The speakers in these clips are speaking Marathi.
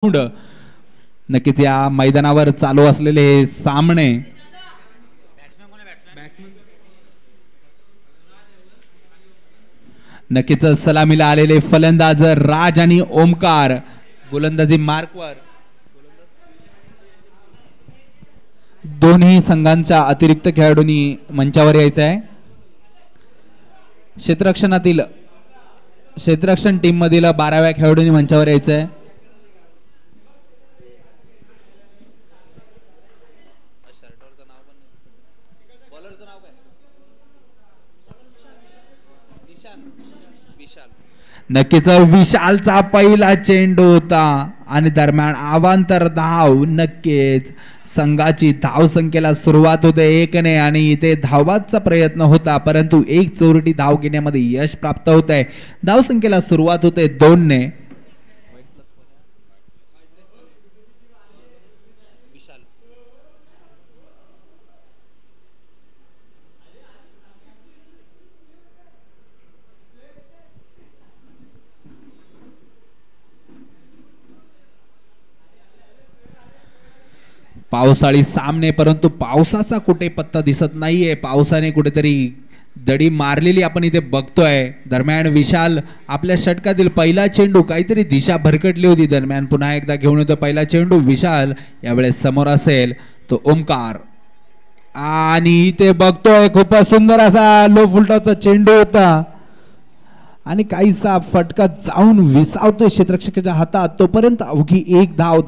नक्कीच या मैदानावर चालू असलेले हे सामने नक्कीच सलामीला आलेले फलंदाज राज आणि ओमकार गोलंदाजी मार्कवर दोन्ही संघांच्या अतिरिक्त खेळाडूंनी मंचावर यायचं आहे। क्षेत्ररक्षण टीम मधील 12व्या खेळाडूंनी मंचावर यायचं आहे। नक्कीच विशालचा पहिला चेंडू होता आणि दरम्यान अवांतर धाव नक्कीच संघाची धाव संख्येला सुरुवात होते 1 ने आणि इथे धावाचा प्रयत्न होता परंतु एक चोरटी धाव घेण्यामध्ये यश प्राप्त होत आहे। धाव संख्येला सुरुवात होते 2 ने। पावसाळी सामने परंतु पावसाचा कुठे पत्ता दिसत नाहीये। पावसाने कुठेतरी दडी मारलेली आपण इथे बघतोय। दरम्यान विशाल आपल्या षटकातील पहिला चेंडू काहीतरी दिशा भरकटली होती। दरम्यान पुन्हा एकदा घेऊन येतो पहिला चेंडू विशाल यावेळेस समोर असेल तो ओमकार आणि इथे बघतोय खूपच सुंदर असा लो फुलटॉचा चेंडू होता आणि काहीसा फटका जाऊन विसावतोय क्षेत्ररक्षकाच्या हातात। तोपर्यंत अवघी एक धाव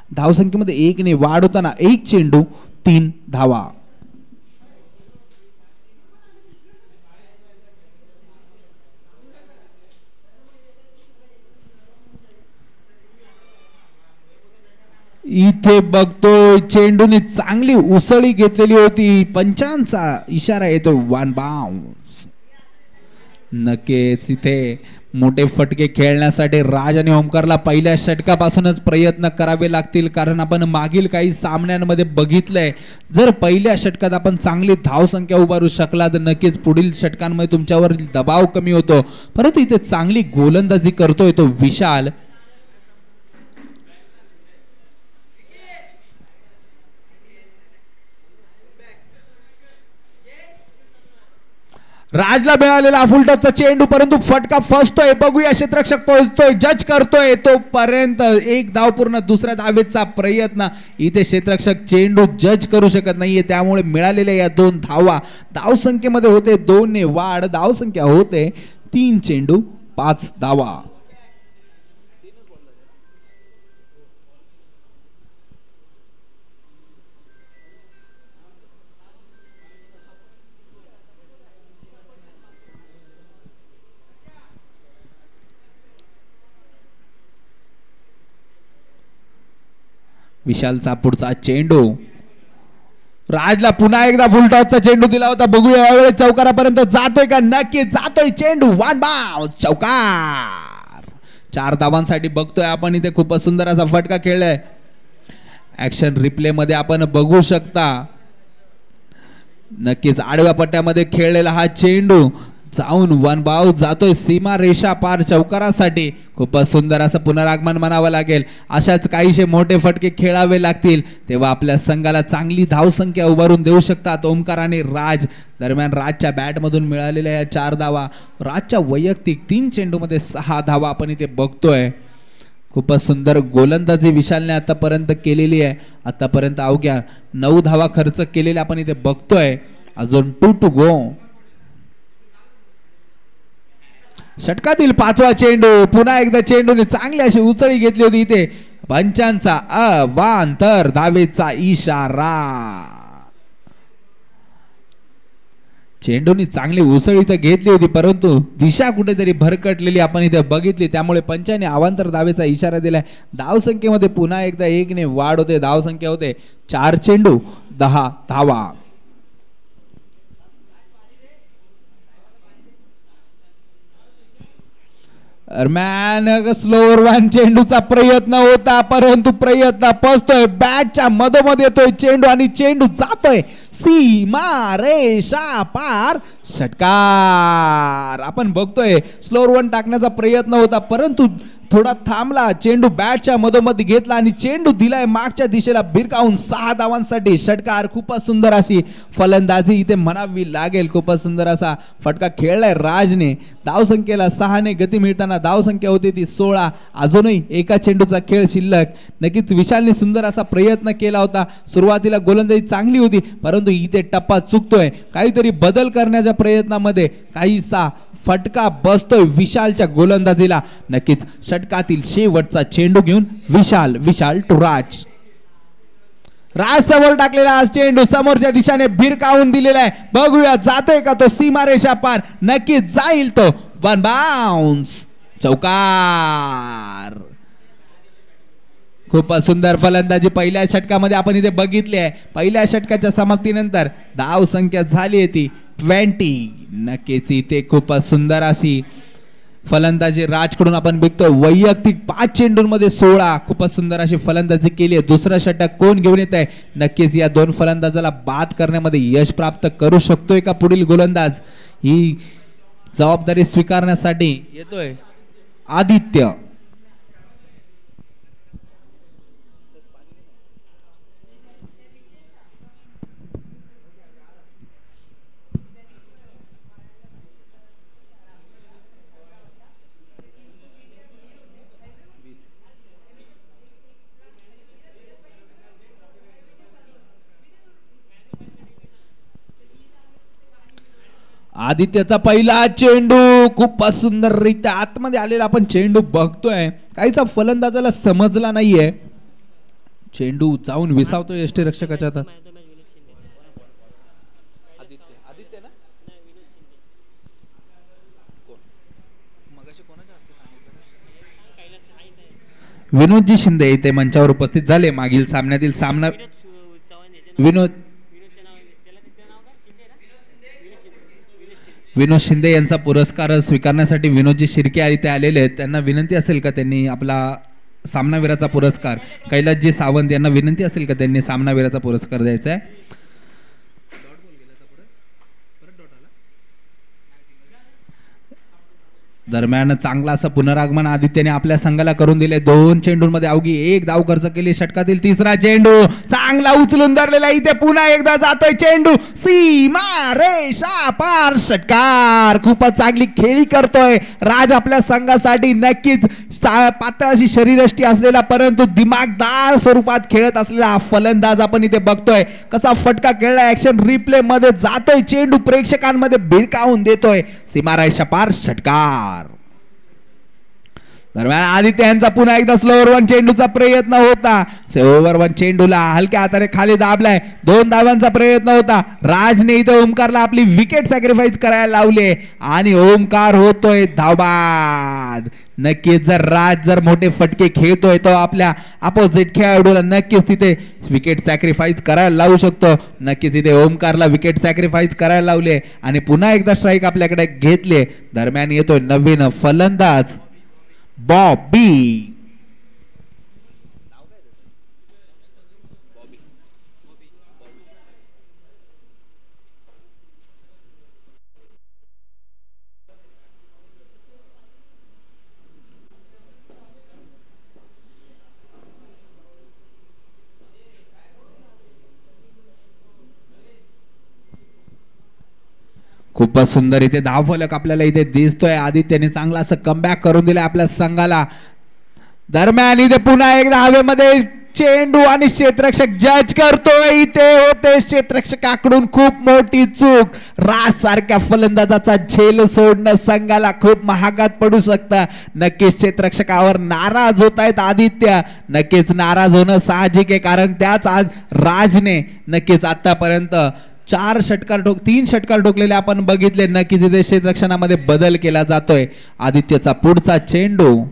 धावसंख्येमध्ये 1 ने वाढ होताना 1 चेंडू 3 धावा। इथे बघतोय चेंडूने चांगली उसळी घेतलेली होती। पंचांचा इशारा येतो 1 बाउन्स। नक्कीच इथे मोठे फटके खेळण्यासाठी राज आणि ओमकारला पहिल्या षटकापासूनच प्रयत्न करावे लागतील कारण आपण मागील काही सामन्यांमध्ये बघितलंय जर पहिल्या षटकात आपण चांगली धावसंख्या उभारू शकला तर नक्कीच पुढील षटकांमध्ये तुमच्यावर दबाव कमी होतो। परंतु इथे चांगली गोलंदाजी करतोय तो विशाल। राजला मिळालेला फुलटॉसचा चेंडू परंतु फटका फसतोय। बघूया क्षेत्ररक्षक पोहोचतोय जज करतोय तोपर्यंत 1 धाव पूर्ण। दुसऱ्या धावेचा प्रयत्न इथे क्षेत्ररक्षक चेंडू जज करू शकत नाहीये त्यामुळे मिळालेल्या या 2 धावा धावसंख्येमध्ये होते 2 ने वाढ। धावसंख्या होते 3 चेंडू 5 धावा। विशालचा पुढचा चेंडू राजला पुन्हा एकदा फुलटॉसचा चेंडू दिला होता। बघूया यावेळेस चौकारापर्यंत जातोय का? नक्की जातोय चेंडू 1 बाउन्स चौकार। 4 धावांसाठी बघतोय आपण इथे खूपच सुंदर असा फटका खेळलाय। ऍक्शन रिप्ले मध्ये आपण बघू शकता नक्कीच आडव्या पट्ट्यामध्ये खेळलेला हा चेंडू जाऊन 1 बाउन्स जातोय सीमा रेषा पार चौकारासाठी। खूपच सुंदर असं पुनरागमन म्हणावं लागेल। अशाच काहीशे मोठे फटके खेळावे लागतील तेव्हा आपल्या संघाला चांगली धावसंख्या उभारून देऊ शकतात ओमकार आणि राज। दरम्यान राजच्या बॅट मधून मिळालेल्या या 4 धावा राजच्या वैयक्तिक 3 चेंडूमध्ये 6 धावा आपण इथे बघतोय। खूपच सुंदर गोलंदाजी विशालने आतापर्यंत केलेली आहे। आतापर्यंत अवघ्या 9 धावा खर्च केलेल्या आपण इथे बघतोय। अजून 2 टू गो। षटकातील 5वा चेंडू पुन्हा एकदा चेंडूने चांगली अशी उसळी घेतली होती। इथे पंचांचा अवांतर धावेचा इशारा। चेंडूने चांगली उसळी तर घेतली होती परंतु दिशा कुठेतरी भरकटलेली आपण इथे बघितली त्यामुळे पंचाने अवांतर धावेचा इशारा दिलाय। धावसंख्येमध्ये पुन्हा एकदा 1 ने वाढ होते। धावसंख्या होते 4 चेंडू 10 धावा। दरम्यान स्लोअर 1 चेंडूचा प्रयत्न होता परंतु प्रयत्न फसतोय। बॅटच्या मधोमध येतोय चेंडू आणि चेंडू जातोय सीमा रेषा पार षटकार। आपण बघतोय स्लोअर 1 टाकण्याचा प्रयत्न होता परंतु थोडा थांबला, चेंडू बॅटच्या मधोमध घेतला आणि चेंडू दिलाय मागच्या दिशेला भिरकावून 6 धावांसाठी षटकार. खूपच सुंदर अशी फलंदाजी इथे म्हणावी लागेल. खूपच सुंदर असा फटका खेळलाय राजने. धावसंख्येला 6 ने गती मिळताना धावसंख्या होती ती 16. अजूनही एका चेंडूचा खेळ शिल्लक. नक्कीच विशालने सुंदर असा प्रयत्न केला होता. सुरुवातीला गोलंदाजी चांगली होती, परंतु इथे टप्पा चुकतोय. काहीतरी बदल करण्याच्या प्रयत्नामध्ये काहीसा फटका बसतोय विशालच्या गोलंदाजीला. नक्कीच षटकातील शेवटचा चेंडू घेऊन विशाल टू राज. राज समोर टाकलेला आज चेंडू समोरच्या दिशेने भिरकावून दिलेला आहे. बघूया जातोय का तो सीमारेषा पार. नक्कीच जाईल तो. वन बाउन्स, चौकार. खूप सुंदर फलंदाजी पहिल्या षटकामध्ये आपण इथे बघितली आहे. पहिल्या षटकाच्या समाप्तीनंतर धाव संख्या झाली आहे ती 20. नक्कीच इथे खूप सुंदर अशी फलंदाजी राजकडून आपण बघतो. वैयक्तिक 5 चेंडूंमध्ये 16. खूपच सुंदर अशी फलंदाजी केली आहे. दुसरं षटक कोण घेऊन येत आहे? नक्कीच या 2 फलंदाजाला बाद करण्यामध्ये यश प्राप्त करू शकतोय का पुढील गोलंदाज? ही जबाबदारी स्वीकारण्यासाठी येतोय आदित्य. आदित्यचा पहिला चेंडू खूपच सुंदररित्या आतमध्ये आलेला आपण चेंडू बघतोय. काहीचा फलंदाजाला समजला नाहीये. चेंडू जाऊन विसावतोय यष्टीरक्षकाच्या हातात. विनोदजी शिंदे इथे मंचावर उपस्थित झाले. मागील सामन्यातील सामना विनोद शिंदे यांचा पुरस्कार स्वीकारण्यासाठी विनोदजी शिर्के इथे आलेले आहेत. त्यांना विनंती असेल का त्यांनी आपला सामनावीराचा पुरस्कार, कैलासजी सावंत यांना विनंती असेल का त्यांनी सामनावीराचा पुरस्कार द्यायचा आहे. दरम्यान चांगला असं पुनरागमन आदित्यने आपल्या संघाला करून दिले. 2 चेंडूंमध्ये अवघी 1 धाव खर्च केली. षटकातील तिसरा चेंडू चांगला उचलून धरलेला. इथे पुन्हा एकदा जातोय चेंडू सीमा रेषा पार. षटकार. खूपच चांगली खेळी करतोय राज आपल्या संघासाठी. नक्कीच पातळ अशी शरीरयष्टी असलेला परंतु दिमागदार स्वरूपात खेळत असलेला फलंदाज आपण इथे बघतोय. कसा फटका खेळला. ऍक्शन रिप्ले मध्ये जातोय चेंडू, प्रेक्षकांमध्ये भिरकावून देतोय. सीमा रेषा पार षटकार. दरम्यान आदित्य यांचा पुन्हा एकदा स्लोअर 1 चेंडूचा प्रयत्न होता. स्लोअर 1 चेंडूला हलक्या हाताने खाली दाबलाय. 2 धावांचा प्रयत्न होता. राजने इथे ओमकारला आपली विकेट सॅक्रिफाईस करायला लावले आणि ओमकार होतोय धावबाद. नक्कीच जर मोठे फटके खेळतोय तो आपल्या अपोजिट खेळाडूला नक्कीच तिथे विकेट सॅक्रिफाईस करायला लावू शकतो. नक्कीच इथे ओमकारला विकेट सॅक्रिफाईस करायला लावले आणि पुन्हा एकदा स्ट्राईक आपल्याकडे घेतले. दरम्यान येतोय नवीन फलंदाज बॉबी. खूपच सुंदर इथे धावफलक आपल्याला इथे दिसतोय. आदित्यने चांगला असं कमबॅक करून दिलाय आपल्या संघाला. दरम्यान इथे पुन्हा एकदा हवेमध्ये चेंडू आणि क्षेत्ररक्षक जज करतोय. इथे होते क्षेत्ररक्षकाकडून खूप मोठी चूक. राज सारख्या फलंदाजाचा झेल सोडणं संघाला खूप महागात पडू शकतं. नक्कीच क्षेत्ररक्षकावर नाराज होत आहेत आदित्य. नक्कीच नाराज होणं साहजिक आहे कारण त्याच आज राजने नक्कीच आतापर्यंत 3 षटकार ठोकलेले आपण बघितले. नक्कीच इथे क्षेत्ररक्षणामध्ये बदल केला जातोय. आदित्यचा पुढचा चेंडू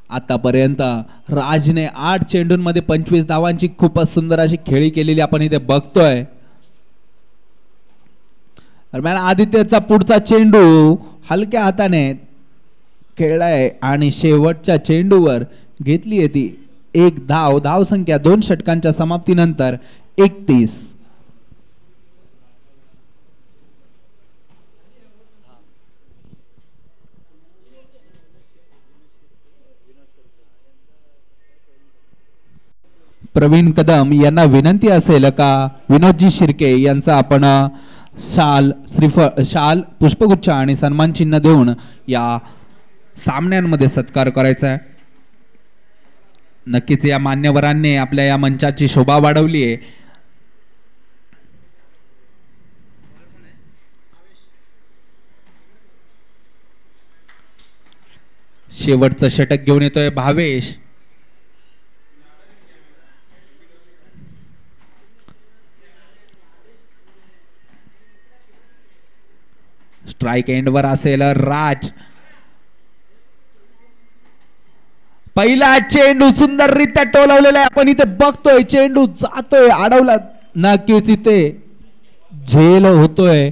आतापर्यंत राजने 8 चेंडूंमध्ये 25 धावांची खूपच सुंदर अशी खेळी केलेली आपण इथे बघतोय. दरम्यान आदित्यचा पुढचा चेंडू हलक्या हाताने खेळलाय आणि शेवटच्या चेंडूवर घेतली आहे ती 1 धाव. धाव संख्या 2 षटकांच्या समाप्तीनंतर 31. प्रवीण कदम यांना विनंती असेल का विनोदजी शिर्के यांचा आपण शाल पुष्पगुच्छ आणि सन्मान चिन्ह देऊन या सामन्यांमध्ये सत्कार करायचा आहे. नक्कीच या मान्यवरांनी आपल्या या मंचाची शोभा वाढवली आहे. शेवटचं षटक घेऊन येतोय भावेश. स्ट्राइक एंडवर असेल राज. पहिला चेंडू सुंदररित्या टोलवलेला आहे. आपण इथे बघतोय चेंडू जातोय अडवला. नक्कीच इथे झेल होतोय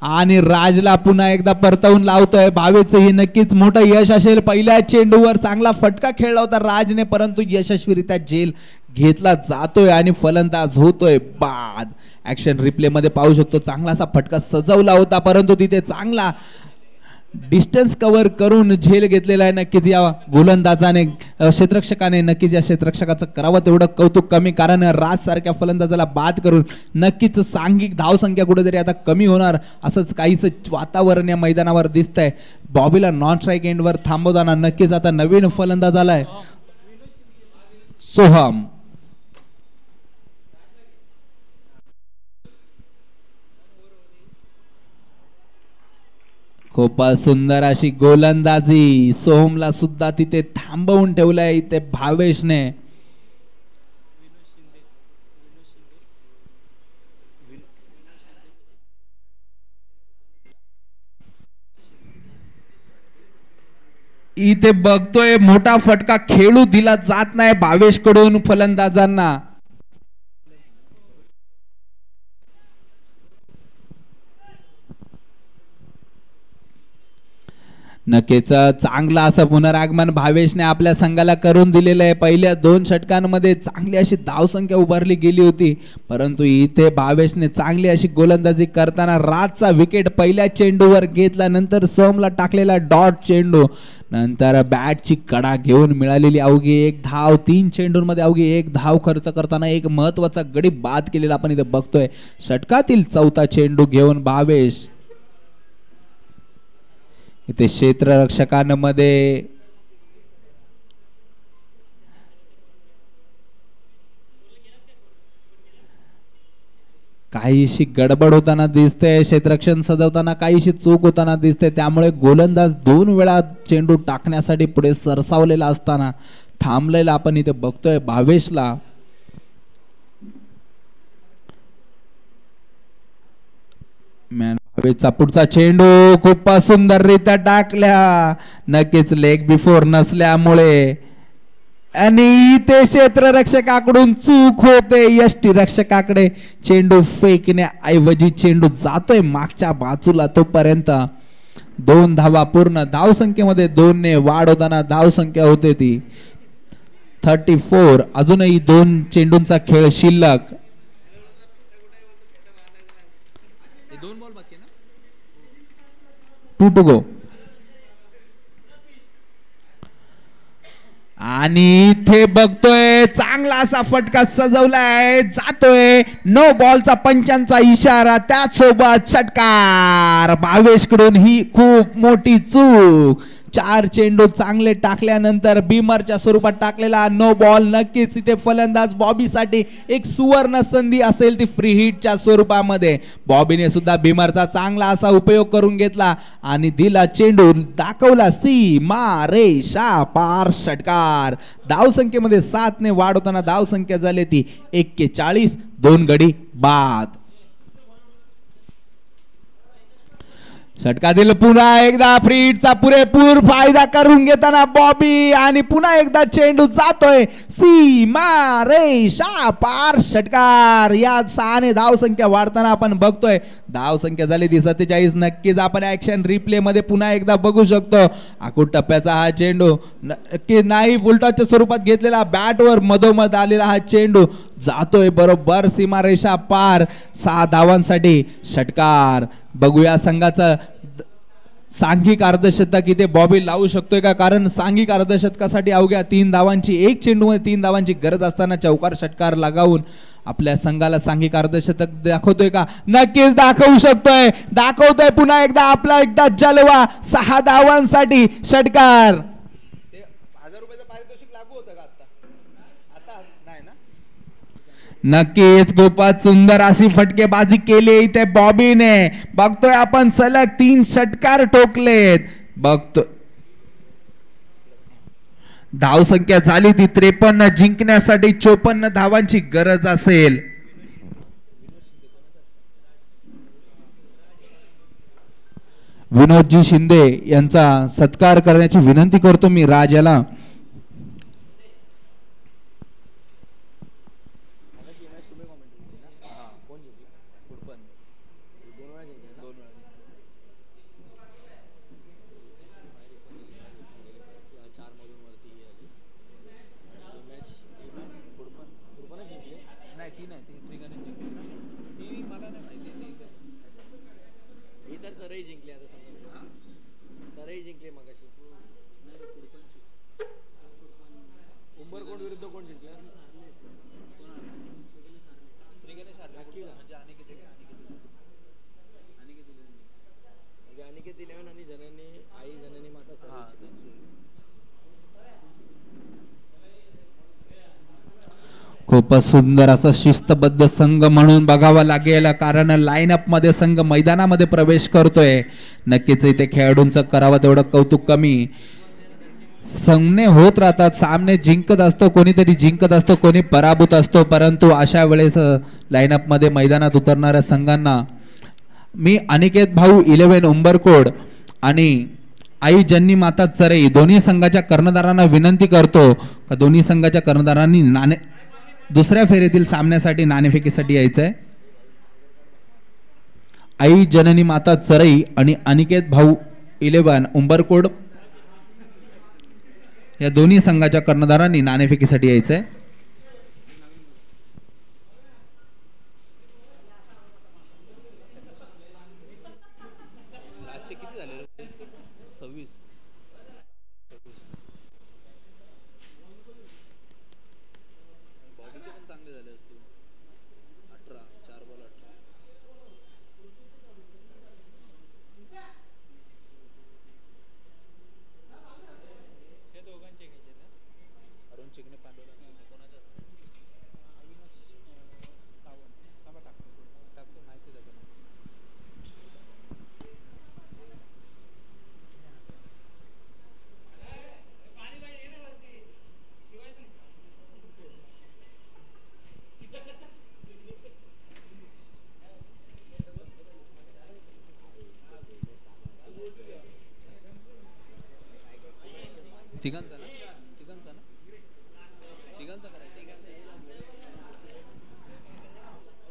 आणि राजला पुन्हा एकदा परतवून लावतोय. भावेचं हे नक्कीच मोठं यश असेल. पहिल्या चेंडूवर चांगला फटका खेळला होता राजने, परंतु यशस्वीरित्या झेल घेतला जातोय आणि फलंदाज होतोय बाद. ऍक्शन रिप्ले मध्ये पाहू शकतो चांगलासा फटका सजवला होता, परंतु तिथे चांगला डिस्टन्स कव्हर करून झेल घेतलेला आहे. नक्कीच या गोलंदाजाने क्षेत्ररक्षकाने नक्कीच या क्षेत्ररक्षकाचं करावं तेवढं कौतुक कमी, कारण राज सारख्या फलंदाजाला बाद करून नक्कीच सांघिक धावसंख्या कुठेतरी आता कमी होणार असंच काहीच वातावरण या मैदानावर दिसतंय. बॉबीला नॉन स्ट्राईक एंडवर थांबवताना नक्कीच आता नवीन फलंदाज आलाय सोहम. खूप सुंदर अशी गोलंदाजी. सोहमला सुद्धा तिथे थांबवून ठेवलंय इथे भावेशने. इथे बघतोय मोठा फटका खेळू दिला जात नाही भावेश कडून फलंदाजांना. नक्कीच चांगला असं पुनरागमन भावेशने आपल्या संघाला करून दिलेलं आहे. पहिल्या 2 षटकांमध्ये चांगली अशी धावसंख्या उभारली गेली होती, परंतु इथे भावेशने चांगली अशी गोलंदाजी करताना राजचा विकेट पहिल्या चेंडूवर घेतला. नंतर सोमला टाकलेला डॉट चेंडू, नंतर बॅटची कडा घेऊन मिळालेली अवघी 1 धाव. 3 चेंडूंमध्ये अवघी 1 धाव खर्च करताना एक महत्वाचा गडी बाद केलेला आपण इथे बघतोय. षटकातील 4था चेंडू घेऊन भावेश. इथे क्षेत्ररक्षकांमध्ये काहीशी गडबड होताना दिसते, क्षेत्ररक्षण सजवताना काहीशी चूक होताना दिसते, त्यामुळे गोलंदाज 2 वेळा चेंडू टाकण्यासाठी पुढे सरसावलेला असताना थांबलेला आपण इथे बघतोय भावेशला. भावेशचा पुढचा चेंडू खूप सुंदररित्या टाकल्या. नक्कीच लेग बिफोर नसल्यामुळे आणि इथे क्षेत्ररक्षकाकडून चूक होते. यष्टी रक्षकाकडे चेंडू फेकण्याऐवजी चेंडू जातोय मागच्या बाजूला. तोपर्यंत 2 धावा पूर्ण. धावसंख्येमध्ये 2 ने वाढ होताना धावसंख्या होते ती 34. अजूनही 2 चेंडूंचा खेळ शिल्लक. 2 to go. आणि इथे बघतोय चांगला असा फटका सजवलाय, जातोय. नो बॉलचा पंचांचा इशारा, त्याचसोबत षटकार. भावेश कडून ही खूप मोठी चूक. 4 चेंडू चांगले टाकल्यानंतर बिमरच्या स्वरूपात टाकलेला नो बॉल. नक्कीच इथे फलंदाज बॉबीसाठी एक सुवर्ण संधी असेल ती फ्री हिटच्या स्वरूपामध्ये. बॉबीने सुद्धा बिमरचा चांगला असा उपयोग करून घेतला आणि दिला चेंडू, दाखवला सीमा रेषा पार. षटकार. धावसंख्येमध्ये 7 ने वाढ होताना धावसंख्या झाली ती 41. 2 गडी बाद. षटकातील पुन्हा एकदा फ्री हिटचा पुरेपूर फायदा करून घेताना बॉबी आणि पुन्हा एकदा चेंडू जातोय सीमा रेषा पार. षटकार. या 6 ने धावसंख्या वाढताना आपण बघतोय. धावसंख्या झाली ती 47. नक्कीच आपण ऍक्शन रिप्ले मध्ये पुन्हा एकदा बघू शकतो. आखूड टप्प्याचा हा चेंडू नक्की नाही, फुलटॉसच्या स्वरूपात घेतलेला, बॅटवर मधोमध आलेला हा चेंडू जातोय बरोबर सीमारेषा पार. 6 धावांसाठी षटकार. बघूया संघाचं सांघिक अर्धशतक इथे बॉबी लावू शकतोय का? कारण सांघिक अर्धशतकासाठी अवघ्या 3 धावांची, एक चेंडूमध्ये 3 धावांची गरज असताना चौकार षटकार लगावून आपल्या संघाला सांघिक अर्धशतक दाखवतोय का? नक्कीच दाखवू शकतोय, दाखवतोय पुन्हा एकदा आपला एकदा जलवा. 6 धावांसाठी षटकार. 1000 रुपयाचं पारितोषिक लागू होतं का आता नाही ना? नक्कीच खूपच सुंदर अशी फटकेबाजी केली इथे बॉबीने. बघतोय आपण सलग 3 षटकार ठोकलेत. बघतो धाव संख्या झाली ती 53. जिंकण्यासाठी 54 धावांची गरज असेल. विनोदजी शिंदे यांचा सत्कार करण्याची विनंती करतो मी राज याला. खूपच सुंदर असं शिस्तबद्ध संघ म्हणून बघावा लागेल, कारण लाईनअप मध्ये संघ मैदानामध्ये प्रवेश करतोय. नक्कीच इथे खेळाडूंचं करावं तेवढं कौतुक कमी. सामने होत राहतात, सामने जिंकत असतो कोणीतरी, जिंकत असतो कोणी पराभूत असतो, परंतु अशा वेळेस लाईनअप मध्ये मैदानात उतरणाऱ्या संघांना मी अनिकेत भाऊ 11 उंबरकोड आणि आई जन्नी माता चरई दोन्ही संघाच्या कर्णधारांना विनंती करतो का दोन्ही संघाच्या कर्णधारांनी दुसऱ्या फेरीतील सामन्यासाठी नाणेफेकीसाठी यायचंय. आई जननी माता चरई आणि अनिकेत भाऊ 11 उंबरकोड या दोन्ही संघाच्या कर्णधारांनी नाणेफेकीसाठी यायचंय.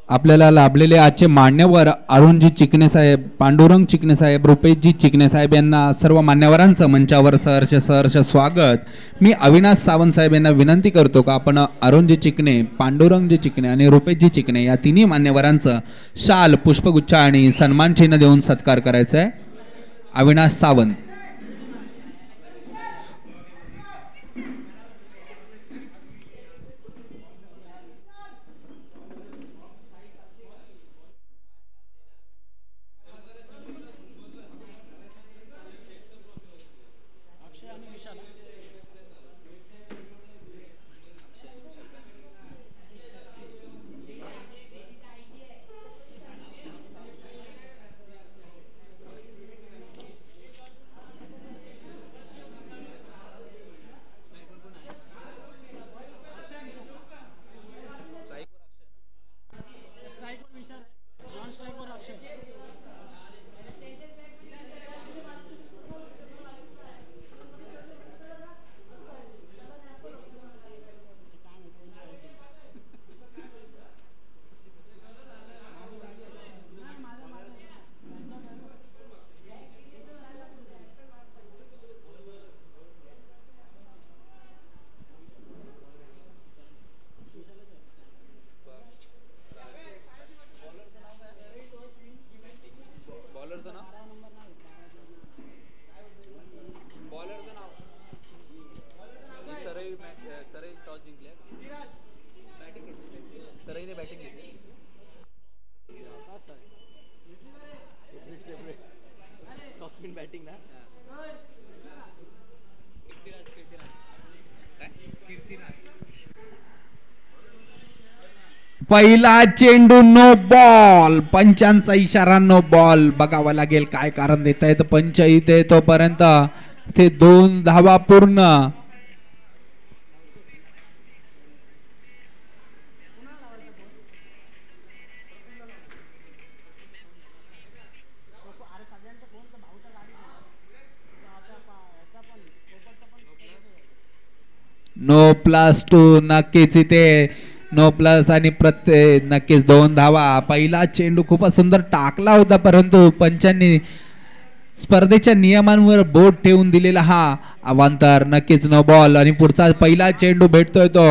आपल्याला लाभलेले आजचे मान्यवर अरुणजी चिकणे साहेब, पांडुरंग चिकणे साहेब, रुपेशजी चिकणे साहेब यांना सर्व मान्यवरांचं मंचावर सहर्ष स्वागत. मी अविनाश सावंत साहेब यांना विनंती करतो का आपण अरुणजी चिकणे, पांडुरंगजी चिकणे आणि रुपेशजी चिकणे या तिन्ही मान्यवरांचं शाल, पुष्पगुच्छ आणि सन्मान चिन्ह देऊन सत्कार करायचा आहे. अविनाश सावंत. पहिला चेंडू नो बॉल, पंचांचा इशारा नो बॉल. बघावं लागेल काय कारण देत आहेत पंच इथे. तोपर्यंत ते 2 धावा पूर्ण. नो+2 नक्कीच इथे नो प्लस आणि प्रत्येक नक्कीच 2 धावा. पहिला चेंडू खूपच सुंदर टाकला होता परंतु पंचांनी स्पर्धेच्या नियमांवर बोट ठेवून दिलेला हा अवांतर. नक्कीच नो बॉल. आणि पुढचा पहिला चेंडू भेटतोय तो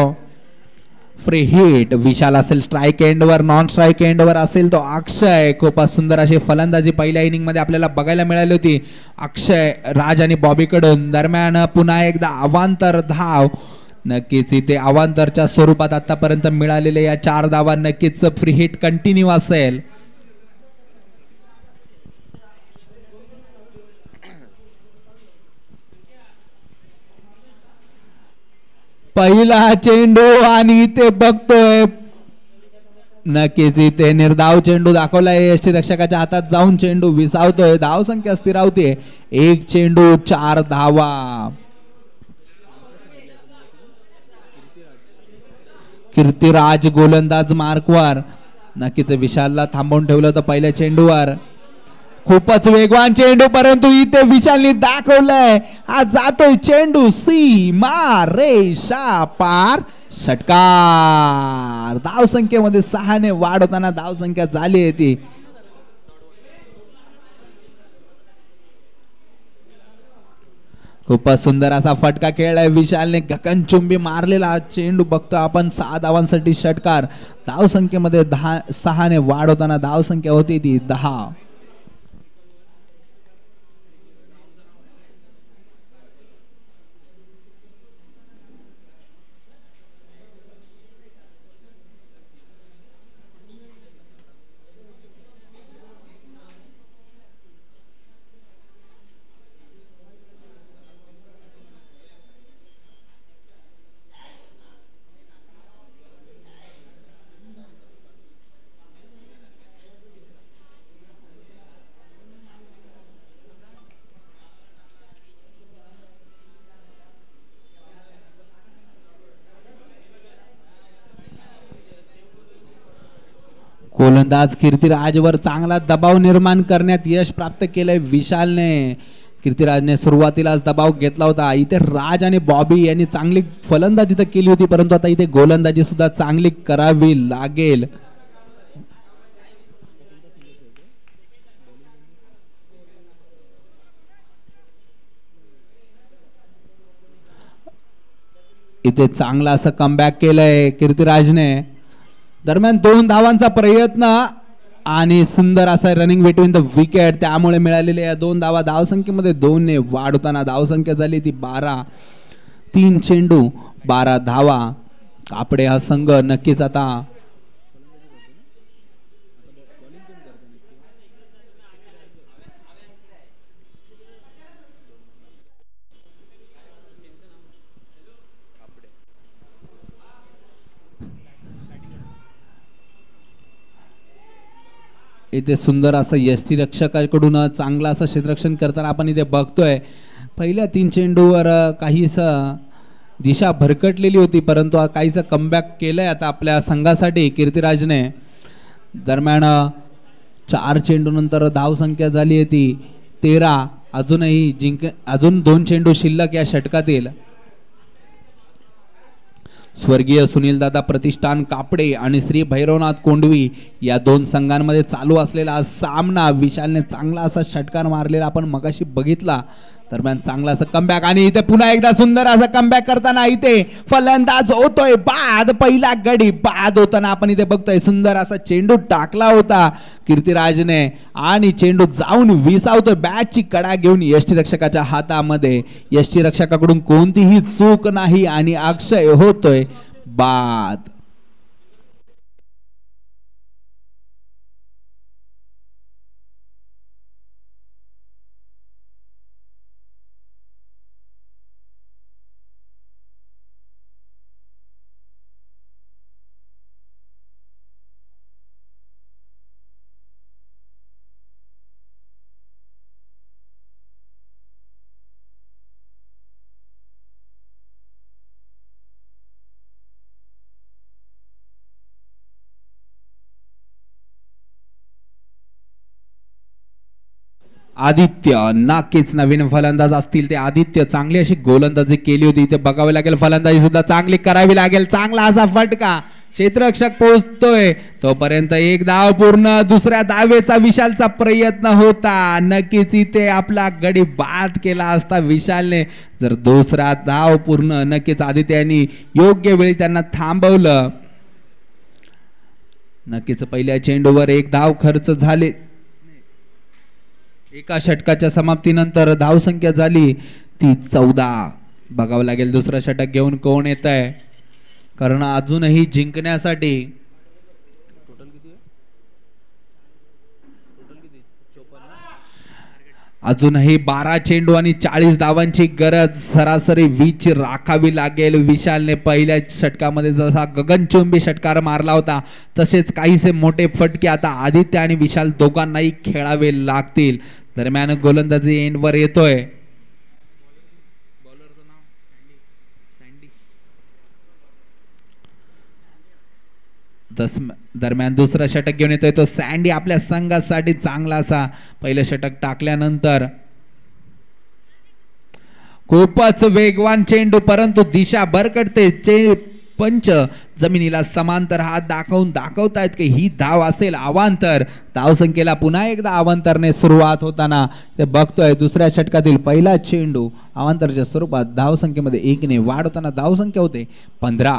फ्री हिट. विशाल असेल स्ट्राईक एंडवर, नॉन स्ट्राईक एंडवर असेल तो अक्षय. खूपच सुंदर अशी फलंदाजी पहिल्या इनिंग मध्ये आपल्याला बघायला मिळाली होती अक्षय राज आणि बॉबी कडून. दरम्यान पुन्हा एकदा अवांतर धाव. नक्कीच इथे अवांतरच्या स्वरूपात आतापर्यंत मिळालेल्या या 4 धावा नक्कीच फ्री हिट कंटिन्यू असेल. पहिला चेंडू आणि इथे बघतोय नक्कीच इथे निर्धाव चेंडू दाखवलाय. यष्टी रक्षकाच्या हातात जाऊन चेंडू विसावतोय. धाव संख्या स्थिरावते. 1 चेंडू 4 धावा. कीर्तिराज गोलंदाज मार्कवर. नक्कीच विशालला थांबवून ठेवलं होतं पहिल्या चेंडूवर. खूपच वेगवान चेंडू परंतु इथे विशालने दाखवलंय हा जातोय चेंडू सीमा रेषा पार. षटकार. धाव संख्येमध्ये 6 ने वाढ होताना धाव संख्या झाली आहे ती. खूपच सुंदर असा फटका खेळलाय विशालने. गगनचुंबी मारलेला चेंडू बघतो आपण. 6 धावांसाठी षटकार. धाव संख्येमध्ये 6 ने वाढ होताना धाव संख्या होती ती 10. गोलंदाज कीर्तिराजवर चांगला दबाव निर्माण करण्यात यश प्राप्त केलंय विशालने. कीर्तिराजने सुरुवातीलाच दबाव घेतला होता. इथे राज आणि बॉबी यांनी चांगली फलंदाजी तर केली होती परंतु आता इथे गोलंदाजी सुद्धा चांगली करावी लागेल. इथे चांगला असं कमबॅक केलंय कीर्तिराजने. दरम्यान 2 धावांचा प्रयत्न आणि सुंदर असा रनिंग बिटवीन द विकेट. त्यामुळे मिळालेल्या या 2 धावा धावसंख्येमध्ये 2 ने वाढ होताना धावसंख्या झाली ती 12. 3 चेंडू 12 धावा. कापडे हा संघ नक्कीच आता इथे सुंदर असं यष्टी रक्षकाकडून चांगला असं क्षेत्ररक्षण करताना आपण इथे बघतोय. पहिल्या 3 चेंडूवर काहीस दिशा भरकटलेली होती परंतु काहीसं कमबॅक केलंय आता आपल्या संघासाठी कीर्तिराजने. दरम्यान 4 चेंडू नंतर धाव संख्या झाली आहे ती 13. अजून 2 चेंडू शिल्लक या षटकातील. स्वर्गीय सुनीलदादा प्रतिष्ठान कापडे आणि श्री भैरवनाथ कोंडवी या 2 संघांमध्ये चालू असलेला सामना. विशालने चांगला असा षटकार मारलेला आपण मगाशी बघितला. दरम्यान चांगला असं कमबॅक आणि इथे पुन्हा एकदा सुंदर असं कमबॅक करताना इथे फलंदाज होतोय बाद. पहिला गडी बाद होताना आपण इथे बघतोय. सुंदर असा चेंडू टाकला होता कीर्तिराजने आणि चेंडू जाऊन विसावतोय बॅटची कडा घेऊन यष्टीरक्षकाच्या हातामध्ये. यष्टीरक्षकाकडून कोणतीही चूक नाही आणि अक्षय होतोय बाद. आदित्य नक्कीच नवीन फलंदाज असतील ते आदित्य चांगली अशी गोलंदाजी केली होती इथे बघावी लागेल फलंदाजी सुद्धा चांगली करावी लागेल चांगला असा फटका क्षेत्ररक्षक पोहोचतोय तोपर्यंत एक धाव पूर्ण दुसऱ्या धावेचा विशालचा प्रयत्न होता नक्कीच इथे आपला गडी बाद केला असता विशालने जर दुसरा धाव पूर्ण नक्कीच आदित्याने योग्य वेळी त्यांना थांबवलं नक्कीच पहिल्या चेंडूवर एक धाव खर्च झाले एका षटकाच्या समाप्तीनंतर धावसंख्या झाली ती 14 बघावं लागेल दुसरा षटक घेऊन कोण येत आहे कारण अजूनही जिंकण्यासाठी अजूनही 12 चेंडू आणि 40 धावांची गरज सरासरी 20 ची राखावी लागेल विशालने पहिल्या षटकामध्ये जसा गगनचुंबी षटकार मारला होता तसेच काहीसे मोठे फटके आता आदित्य आणि विशाल दोघांनाही खेळावे लागतील दरम्यान गोलंदाजी एंडवर येतोय दरम्यान दुसरा षटक घेऊन येतोय तो सँडी आपल्या संघासाठी चांगला असा पहिलं षटक टाकल्यानंतर खूपच वेगवान चेंडू परंतु दिशा भरकटते पंच जमिनीला समांतर हात दाखवतायत की ही धाव असेल अवांतर धावसंख्येला पुन्हा एकदा अवांतरने सुरुवात होताना ते बघतोय दुसऱ्या षटकातील पहिला चेंडू अवांतरच्या स्वरूपात धावसंख्येमध्ये 1 ने वाढ होताना धावसंख्या होते 15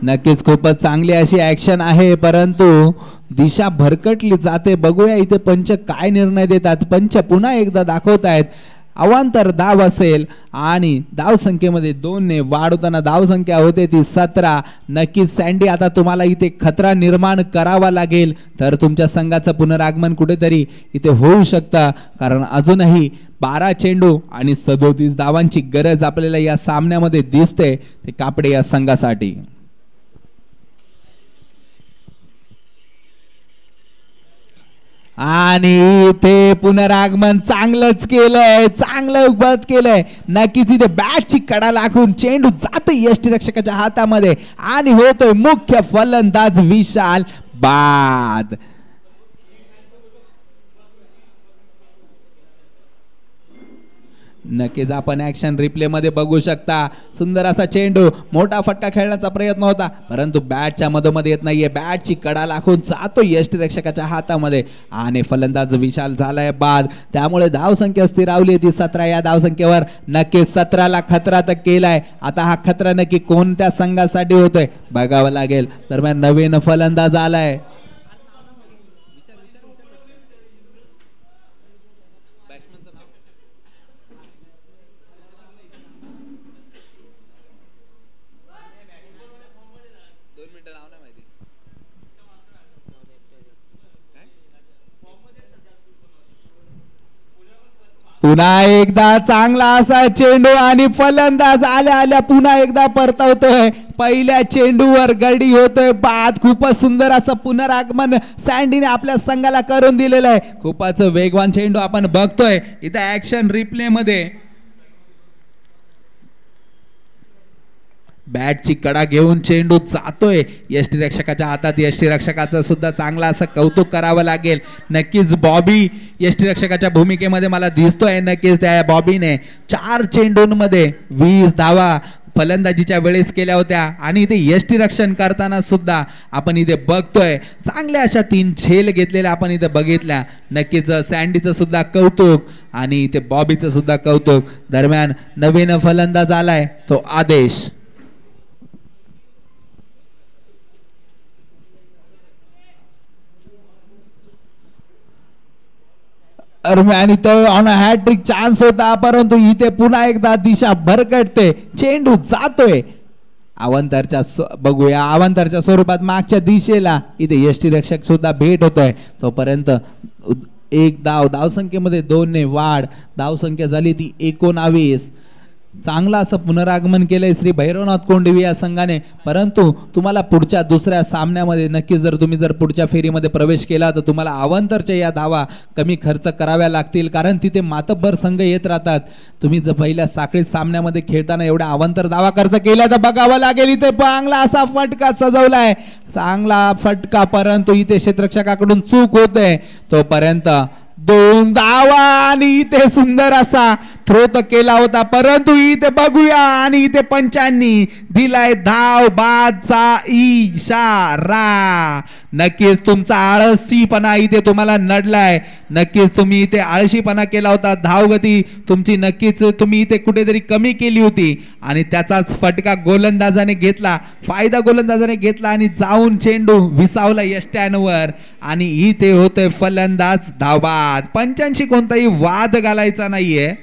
नक्कीच खूपच चांगली अशी ऍक्शन आहे परंतु दिशा भरकटली जाते बघूया इथे पंच काय निर्णय देतात पंच पुन्हा एकदा दाखवतायत अवांतर धाव असेल आणि धाव संख्येमध्ये 2 ने वाढ होताना धाव संख्या होते ती 17 नक्कीच सँडी आता तुम्हाला इथे खतरा निर्माण करावा लागेल तर तुमच्या संघाचं पुनरागमन कुठेतरी इथे होऊ शकतं कारण अजूनही 12 चेंडू आणि 37 धावांची गरज आपल्याला या सामन्यामध्ये दिसते ते कापडे या संघासाठी आणि ते पुनरागमन चांगलंच केलंय चांगलं बद केलंय नक्कीच इथे बॅटची कडा लागून चेंडू जातोय यष्टीरक्षकाच्या हातामध्ये आणि होतोय मुख्य फलंदाज विशाल बाद नक्कीच आपण ऍक्शन रिप्ले मध्ये बघू शकता सुंदर असा चेंडू मोठा फटका खेळण्याचा प्रयत्न होता परंतु बॅटच्या मधोमध्ये येत नाहीये बॅटची कडा लागून जातो यष्टीरक्षकाच्या हातामध्ये आणि फलंदाज विशाल झालाय बाद त्यामुळे धावसंख्या स्थिरावली ती 17 या धावसंख्येवर नक्कीच 17 ला खतरा तर केलाय आता हा खतरा नक्की कोणत्या संघासाठी होतोय बघावं लागेल दरम्यान नवीन फलंदाज आलाय पुन्हा एकदा चांगला असा चेंडू आणि फलंदाज आल्या पुन्हा एकदा परतवतोय पहिल्या चेंडूवर गडी होतोय बाद खूपच सुंदर असं पुनरागमन सँडीने आपल्या संघाला करून दिलेलं आहे खूपच वेगवान चेंडू आपण बघतोय इथे ऍक्शन रिप्ले मध्ये बॅटची कडा घेऊन चेंडू जातोय यष्टीरक्षकाच्या हातात यष्टीरक्षकाचं सुद्धा चांगला असं कौतुक करावं लागेल नक्कीच बॉबी यष्टीरक्षकाच्या भूमिकेमध्ये मला दिसतोय नक्कीच त्या बॉबीने 4 चेंडूंमध्ये 20 धावा फलंदाजीच्या वेळेस केल्या होत्या आणि इथे यष्टीरक्षण करताना सुद्धा आपण इथे बघतोय चांगल्या अशा 3 झेल घेतलेल्या आपण इथे बघितल्या नक्कीच सँडीचं सुद्धा कौतुक आणि इथे बॉबीचं सुद्धा कौतुक दरम्यान नवीन फलंदाज आलाय तो आदेश दरम्यान इथं ऑन हॅट्रिक चान्स होता परंतु इथे पुन्हा एकदा दिशा भरकटते चेंडू जातोय अवांतरच्या बघूया अवांतरच्या स्वरूपात मागच्या दिशेला इथे यष्टीरक्षक सुद्धा भेट होतोय तोपर्यंत एक धावसंख्येमध्ये 2 ने वाढ धावसंख्या झाली ती 19 चांगला असं पुनरागमन केलंय श्री भैरवनाथ कोंडिवी या संघाने. परंतु तुम्हाला पुढच्या दुसऱ्या सामन्यामध्ये नक्की जर तुम्ही पुढच्या फेरीमध्ये प्रवेश केला तर तुम्हाला अवांतरच्या या धावा कमी खर्च कराव्या लागतील, कारण तिथे मातब्बर संघ येत राहतात. तुम्ही जर पहिल्या साखळीत सामन्यामध्ये खेळताना एवढ्या अवांतर धावा खर्च केला तर बघावं लागेल. इथे चांगला असा फटका सजवलाय, चांगला फटका, परंतु इथे क्षेत्ररक्षकाकडून चूक होते. तोपर्यंत 2 धावा आणि इथे सुंदर असा थ्रो तर केला होता, परंतु इथे बघूया आणि इथे पंचांनी दिलाय धाव बादचा इशारा. नक्कीच तुमचा आळशीपणा इथे तुम्हाला नडलाय, नक्कीच तुम्ही इथे आळशीपणा केला होता. धावगती तुमची नक्कीच तुम्ही इथे कुठेतरी कमी केली होती आणि त्याचाच फटका गोलंदाजाने घेतला, फायदा गोलंदाजाने घेतला आणि जाऊन चेंडू विसावला यष्ट्यांवर आणि इथे होतोय फलंदाज धावबाद. पंचांशी कोणताही वाद घालायचा नाहीये.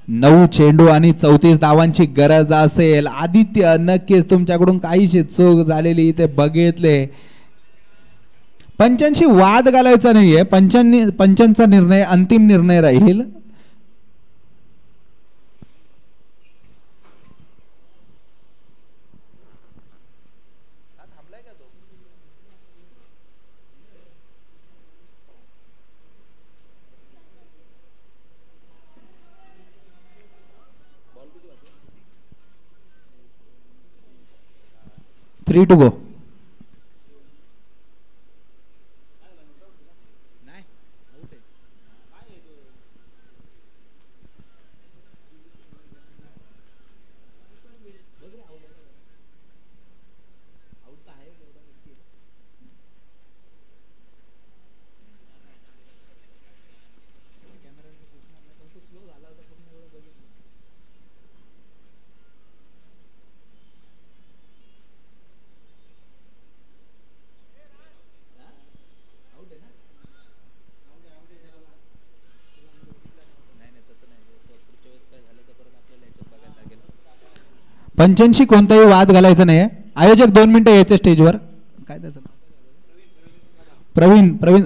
नऊ चेंडू आणि 34 धावांची गरज असेल. आदित्य नक्कीच तुमच्याकडून काहीशी चूक झालेली इथे बघितले. पंचांशी वाद घालायचा नाहीये, पंचांचा निर्णय अंतिम निर्णय राहील. Three to go. पंचांशी कोणताही वाद घालायचा नाही. आयोजक 2 मिनिटं यायचे स्टेजवर. काय त्याचं नाव? प्रवीण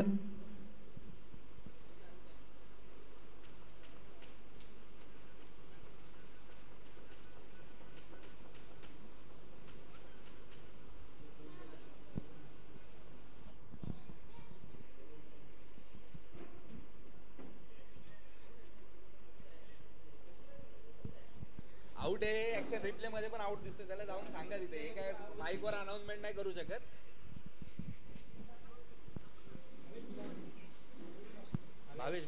आउट आहे. ऍक्शन रिप्ले मध्ये पण आउट दिसतोय, त्याला जाऊन सांगा तिथे. हे काय माईक वर अनाउन्समेंट नाही करू शकत. भावेश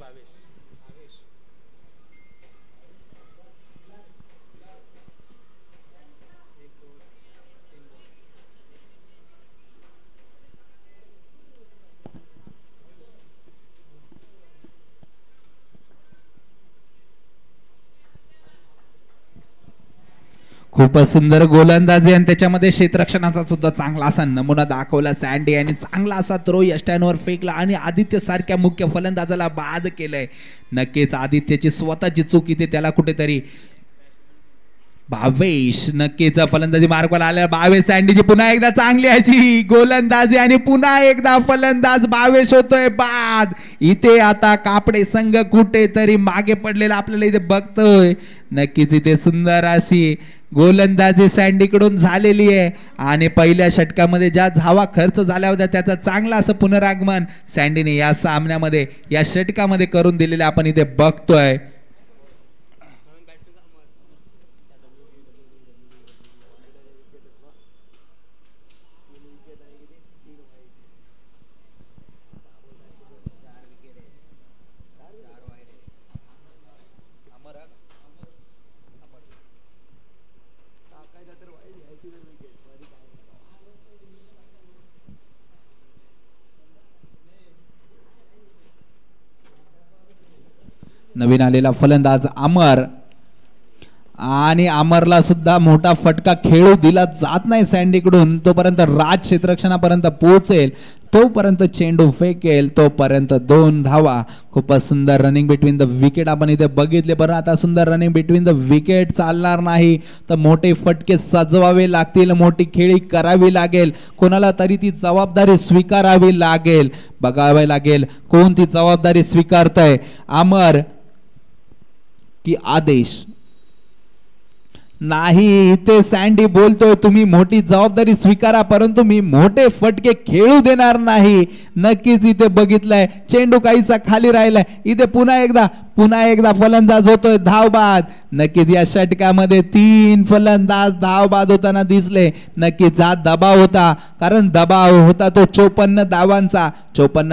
खूपच सुंदर गोलंदाजी आणि त्याच्यामध्ये क्षेत्ररक्षणाचा सुद्धा चांगला असा नमुना दाखवला सँडी आणि चांगला असा थ्रो यष्ट्यांवर फेकला आणि आदित्य सारख्या मुख्य फलंदाजाला बाद केलंय. नक्कीच आदित्यची स्वतःची चूक इथे त्याला कुठेतरी. भावेश नक्कीच फलंदाजी मार्गाला आल्या. भावेश सँडीची पुन्हा एकदा चांगली अशी गोलंदाजी आणि पुन्हा एकदा फलंदाज भावेश होतोय बाद. इथे आता कापडे संघ कुठेतरी मागे पडलेला आपल्याला इथे बघतोय. नक्कीच इथे सुंदर अशी गोलंदाजी सँडीकडून झालेली आहे आणि पहिल्या षटकामध्ये ज्या धावा खर्च झाल्या होत्या त्याचा चांगला असं पुनरागमन सँडीने या सामन्यामध्ये या षटकामध्ये करून दिलेले आपण इथे बघतोय. नवीन आलेला फलंदाज आणि अमरला सुद्धा मोठा फटका खेळू दिला जात नाही सँडीकडून. तोपर्यंत राज क्षेत्ररक्षणापर्यंत पोहोचेल, तोपर्यंत चेंडू फेकेल, तोपर्यंत 2 धावा. खूपच सुंदर रनिंग बिटवीन द विकेट आपण इथे बघितले. पण आता सुंदर रनिंग बिटवीन द विकेट चालणार नाही, तर मोठे फटके सजवावे लागतील, मोठी खेळी करावी लागेल, कोणाला तरी ती जबाबदारी स्वीकारावी लागेल. बघावे लागेल कोण ती जबाबदारी स्वीकारतंय, अमर की आदेश. नाही, इथे सँडी बोलतोय तुम्ही मोठी जबाबदारी स्वीकारा, परंतु मी मोठे फटके खेळू देणार नाही. नक्कीच इथे बघितलंय चेंडू काहीसा खाली राहिलाय. इथे पुन्हा एकदा फलंदाज होतोय धाव बाद. नक्कीच या षटकामध्ये 3 फलंदाज धाव बाद होताना दिसले. नक्कीच हा दबाव होता, कारण दबाव होता तो 54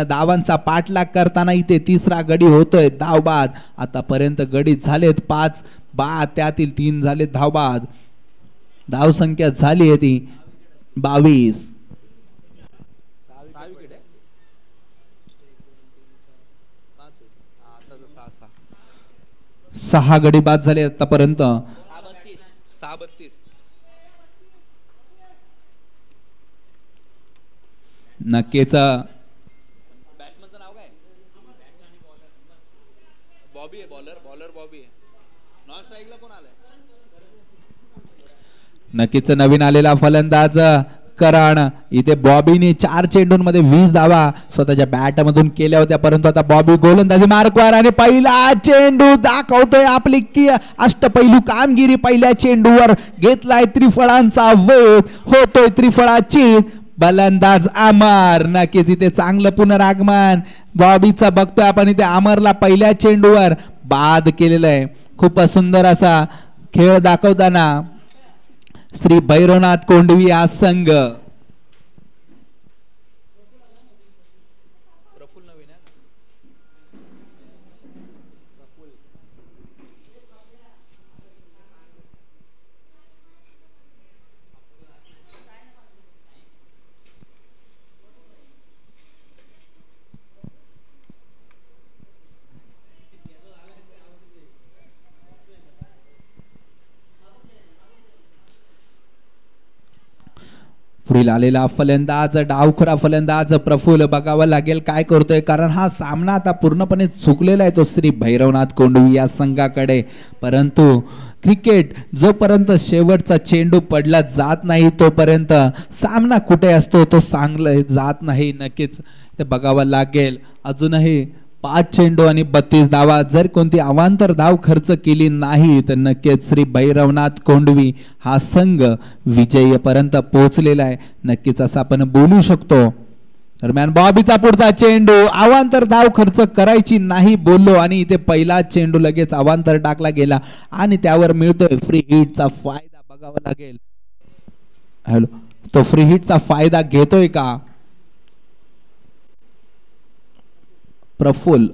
धावांचा पाठलाग करताना इथे तिसरा गडी होतोय धाव बाद. आतापर्यंत गडी झालेत 5 बाद, त्यातील 3 झाले धावबाद. धाव संख्या झाली आहे ती 22. 6 गडी बाद झाले आतापर्यंत. 6-32. नक्कीच बॅट्समनचं नाव काय? बॉबी आहे. बॉलर बॉबी आहे. नॉन स्ट्राईकला कोण आलाय? नक्कीच नवीन आलेला फलंदाज करण. इथे बॉबीने 4 चेंडूंमध्ये 20 धावा स्वतःच्या बॅटमधून केल्या होत्या, परंतु आता बॉबी गोलंदाजी मार्कवर आणि पहिला चेंडू दाखवतोय आपली अष्टपैलू कामगिरी. पहिल्या चेंडूवर घेतलाय त्रिफळांचा वेध, होतोय त्रिफळाची. फलंदाज अमर. नक्कीच इथे चांगलं पुनरागमन बॉबीचा बघतोय आपण. इथे अमरला पहिल्या चेंडूवर बाद केलेलं आहे. खूपच सुंदर असा खेळ दाखवताना श्री भैरवनाथ कोंडवी हा संघ. पुढील आलेला फलंदाज डावखुरा फलंदाज प्रफुल्ल. बघावं लागेल काय करतोय, कारण हा सामना आता पूर्णपणे चुकलेला आहे तो श्री भैरवनाथ कोंडवी या संघाकडे. परंतु क्रिकेट जोपर्यंत शेवटचा चेंडू पडला जात नाही तोपर्यंत सामना कुठे असतो तो सांगलं जात नाही. नक्कीच ते बघावं लागेल. अजूनही 5 चेंडू आणि 32 धावा. जर कोणती अवांतर धाव खर्च केली नाही तर नक्कीच श्री भैरवनाथ कोंडवी हा संघ विजयीपर्यंत पोहोचलेला आहे, नक्कीच असं आपण बोलू शकतो. दरम्यान बॉबीचा पुढचा चेंडू, अवांतर धाव खर्च करायची नाही बोललो आणि इथे पहिला चेंडू लगेच अवांतर टाकला गेला आणि त्यावर मिळतोय फ्री हिटचा फायदा. बघावा लागेल हॅलो तो फ्री हिटचा फायदा घेतोय का प्रफुल्ल.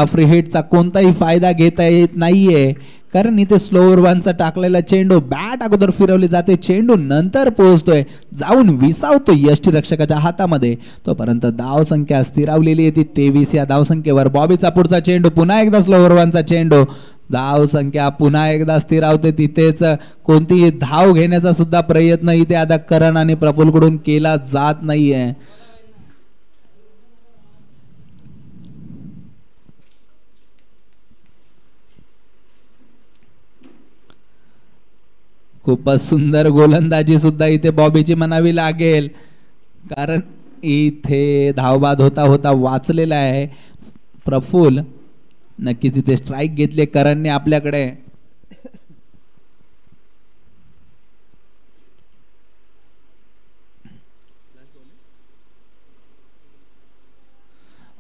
फ्री हिटचा कोणताही फायदा घेता येत नाहीये, कारण इथे स्लोअर वनचा टाकलेला चेंडू बॅट अगोदर फिरवली जाते, चेंडू नंतर पोहोचतोय, जाऊन विसावतो यष्टीरक्षकाच्या हातामध्ये. तोपर्यंत धाव संख्या स्थिरावलेली आहे ती 23 या धाव संख्येवर. बॉबीचा पुढचा चेंडू, पुन्हा एकदा स्लोअर वनचा चेंडू, धाव संख्या पुन्हा एकदा स्थिरावते तिथेच. कोणतीही धाव घेण्याचा सुद्धा प्रयत्न इथे आता करण आणि प्रफुल्लकडून केला जात नाहीये. खूपच सुंदर गोलंदाजी सुद्धा इथे बॉबीची म्हणावी लागेल, कारण इथे धावबाद होता होता वाचलेला आहे प्रफुल्ल. नक्कीच इथे स्ट्राइक घेतले करणने आपल्याकडे.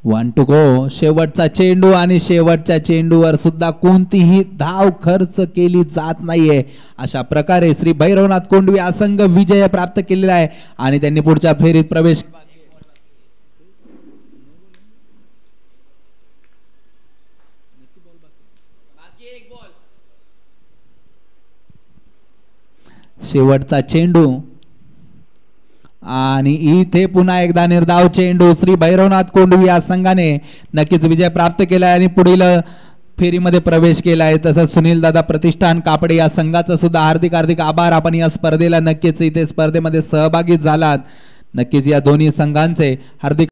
One to go. शेवटचा चेंडू आणि शेवटच्या चेंडूवर सुद्धा कोणतीही धाव खर्च केली जात नाहीये. अशा प्रकारे श्री भैरवनाथ कोंडवी हा संघ विजय प्राप्त केलेला आहे आणि त्यांनी पुढच्या फेरीत प्रवेश. शेवटचा चेंडू आणि इथे पुन्हा एकदा निर्धाव चेंडू श्री भैरवनाथ कोंडवी या संघाने नक्कीच विजय प्राप्त केलाय आणि पुढील फेरीमध्ये प्रवेश केलाय. तसंच सुनील दादा प्रतिष्ठान कापडे या संघाचा सुद्धा हार्दिक हार्दिक आभार. आपण या स्पर्धेला नक्कीच इथे स्पर्धेमध्ये सहभागी झालात. नक्कीच या दोन्ही संघांचे हार्दिक